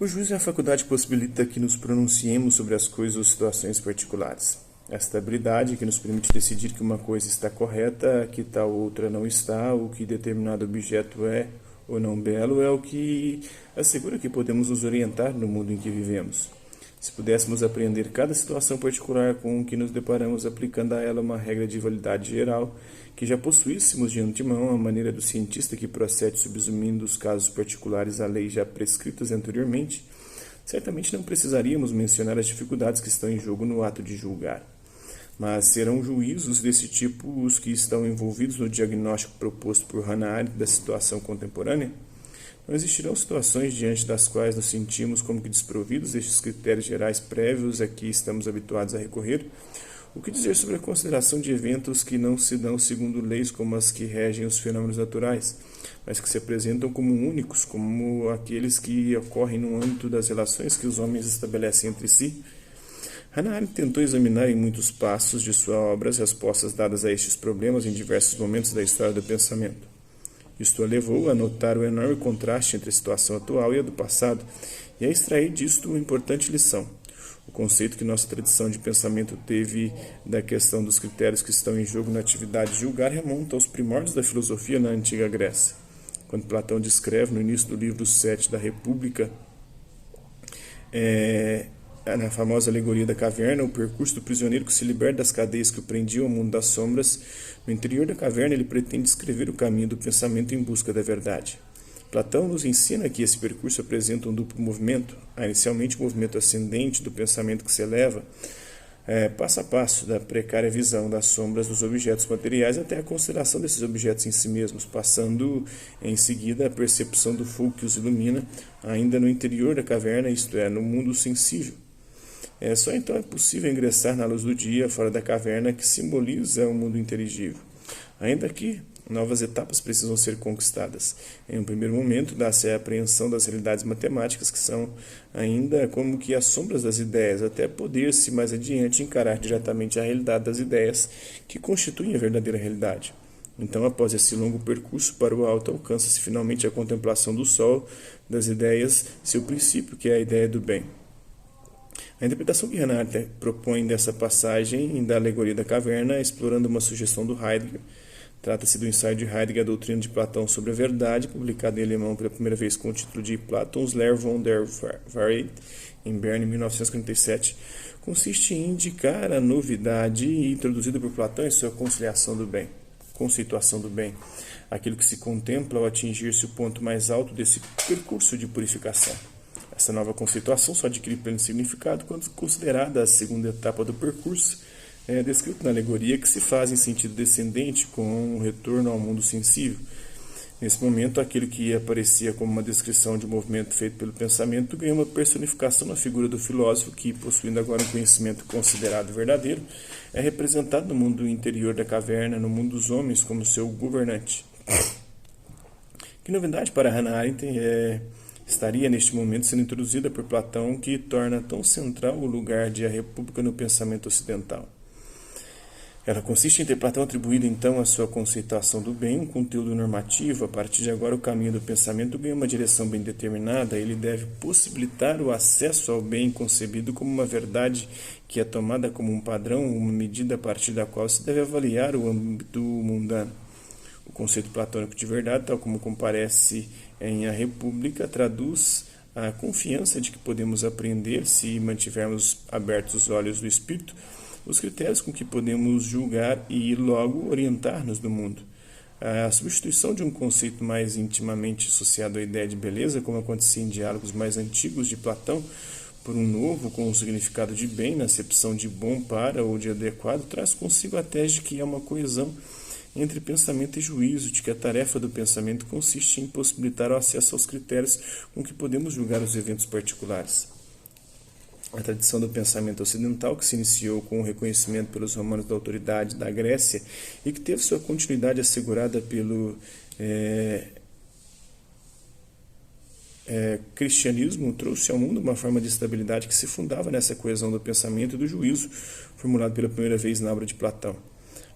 O juízo é a faculdade que possibilita que nos pronunciemos sobre as coisas ou situações particulares. Esta habilidade que nos permite decidir que uma coisa está correta, que tal outra não está, ou que determinado objeto é ou não belo, é o que assegura que podemos nos orientar no mundo em que vivemos. Se pudéssemos apreender cada situação particular com que nos deparamos aplicando a ela uma regra de validade geral, que já possuíssemos de antemão a maneira do cientista que procede subsumindo os casos particulares a leis já prescritas anteriormente, certamente não precisaríamos mencionar as dificuldades que estão em jogo no ato de julgar. Mas serão juízos desse tipo os que estão envolvidos no diagnóstico proposto por Hannah Arendt da situação contemporânea? Não existirão situações diante das quais nos sentimos como que desprovidos destes critérios gerais prévios a que estamos habituados a recorrer? O que dizer sobre a consideração de eventos que não se dão segundo leis como as que regem os fenômenos naturais, mas que se apresentam como únicos, como aqueles que ocorrem no âmbito das relações que os homens estabelecem entre si? Hannah Arendt tentou examinar em muitos passos de sua obra as respostas dadas a estes problemas em diversos momentos da história do pensamento. Isto a levou a notar o enorme contraste entre a situação atual e a do passado, e a extrair disto uma importante lição. O conceito que nossa tradição de pensamento teve da questão dos critérios que estão em jogo na atividade de julgar remonta aos primórdios da filosofia na antiga Grécia. Quando Platão descreve no início do livro 7 da República, na famosa alegoria da caverna, o percurso do prisioneiro que se liberta das cadeias que o prendiam ao mundo das sombras, no interior da caverna ele pretende descrever o caminho do pensamento em busca da verdade. Platão nos ensina que esse percurso apresenta um duplo movimento, inicialmente o movimento ascendente do pensamento que se eleva, passo a passo da precária visão das sombras dos objetos materiais até a consideração desses objetos em si mesmos, passando em seguida a percepção do fogo que os ilumina, ainda no interior da caverna, isto é, no mundo sensível. Só então é possível ingressar na luz do dia fora da caverna que simboliza o mundo inteligível. Ainda que novas etapas precisam ser conquistadas. Em um primeiro momento, dá-se a apreensão das realidades matemáticas, que são ainda como que as sombras das ideias, até poder-se mais adiante encarar diretamente a realidade das ideias, que constituem a verdadeira realidade. Então, após esse longo percurso para o alto, alcança-se finalmente a contemplação do sol, das ideias, seu princípio, que é a ideia do bem. A interpretação que Hannah Arendt propõe dessa passagem da alegoria da caverna, explorando uma sugestão do Heidegger, trata-se do ensaio de Heidegger, a doutrina de Platão sobre a verdade, publicado em alemão pela primeira vez com o título de Platons Lehre von der Wahrheit, em Berna, em 1957, consiste em indicar a novidade introduzida por Platão em sua conceituação do bem, aquilo que se contempla ao atingir-se o ponto mais alto desse percurso de purificação. Essa nova conceituação só adquire pleno significado quando considerada a segunda etapa do percurso, descrito na alegoria, que se faz em sentido descendente com o retorno ao mundo sensível. Nesse momento, aquilo que aparecia como uma descrição de um movimento feito pelo pensamento ganha uma personificação na figura do filósofo que, possuindo agora um conhecimento considerado verdadeiro, é representado no mundo interior da caverna, no mundo dos homens, como seu governante. Que novidade para Hannah Arendt estaria neste momento sendo introduzida por Platão, que torna tão central o lugar de a República no pensamento ocidental. Ela consiste em ter Platão atribuído então à sua conceituação do bem um conteúdo normativo. A partir de agora o caminho do pensamento ganha uma direção bem determinada. Ele deve possibilitar o acesso ao bem concebido como uma verdade que é tomada como um padrão, uma medida a partir da qual se deve avaliar o âmbito mundano. O conceito platônico de verdade, tal como comparece em A República, traduz a confiança de que podemos aprender, se mantivermos abertos os olhos do espírito, os critérios com que podemos julgar e logo orientar-nos do mundo. A substituição de um conceito mais intimamente associado à ideia de beleza, como acontecia em diálogos mais antigos de Platão, por um novo com o significado de bem, na acepção de bom para ou de adequado, traz consigo a tese de que há uma coesão entre pensamento e juízo, de que a tarefa do pensamento consiste em possibilitar o acesso aos critérios com que podemos julgar os eventos particulares. A tradição do pensamento ocidental, que se iniciou com o reconhecimento pelos romanos da autoridade da Grécia e que teve sua continuidade assegurada pelo cristianismo, trouxe ao mundo uma forma de estabilidade que se fundava nessa coesão do pensamento e do juízo, formulado pela primeira vez na obra de Platão.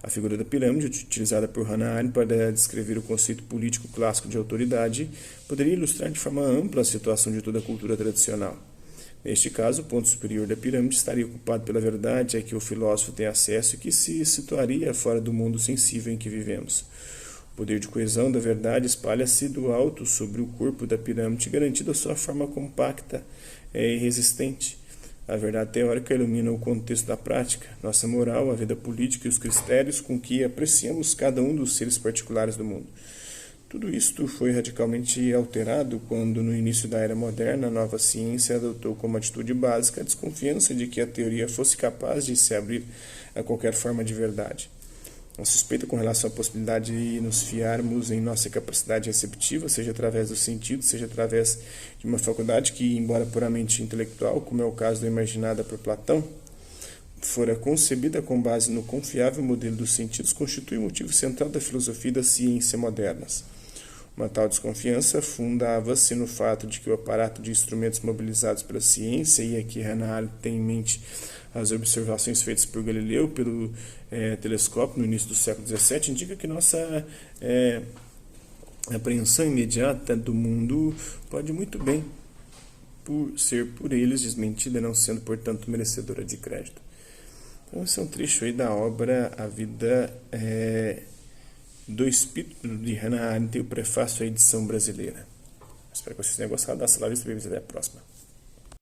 A figura da pirâmide, utilizada por Hannah Arendt para descrever o conceito político clássico de autoridade, poderia ilustrar de forma ampla a situação de toda a cultura tradicional. Neste caso, o ponto superior da pirâmide estaria ocupado pela verdade a que o filósofo tem acesso e que se situaria fora do mundo sensível em que vivemos. O poder de coesão da verdade espalha-se do alto sobre o corpo da pirâmide, garantindo a sua forma compacta e resistente. A verdade teórica ilumina o contexto da prática, nossa moral, a vida política e os critérios com que apreciamos cada um dos seres particulares do mundo. Tudo isto foi radicalmente alterado quando, no início da era moderna, a nova ciência adotou como atitude básica a desconfiança de que a teoria fosse capaz de se abrir a qualquer forma de verdade. A suspeita com relação à possibilidade de nos fiarmos em nossa capacidade receptiva, seja através do sentido, seja através de uma faculdade que, embora puramente intelectual, como é o caso da imaginada por Platão, fora concebida com base no confiável modelo dos sentidos, constitui o motivo central da filosofia e da ciência modernas. Uma tal desconfiança fundava-se no fato de que o aparato de instrumentos mobilizados pela ciência, e aqui Hannah Arendt tem em mente as observações feitas por Galileu pelo telescópio no início do século XVII, indica que nossa apreensão imediata do mundo pode muito bem ser por eles desmentida, não sendo, portanto, merecedora de crédito. Então, esse é um trecho aí da obra A Vida do Espírito de Hannah Arendt, e o prefácio à edição brasileira. Espero que vocês tenham gostado. Hasta la vista, até a próxima.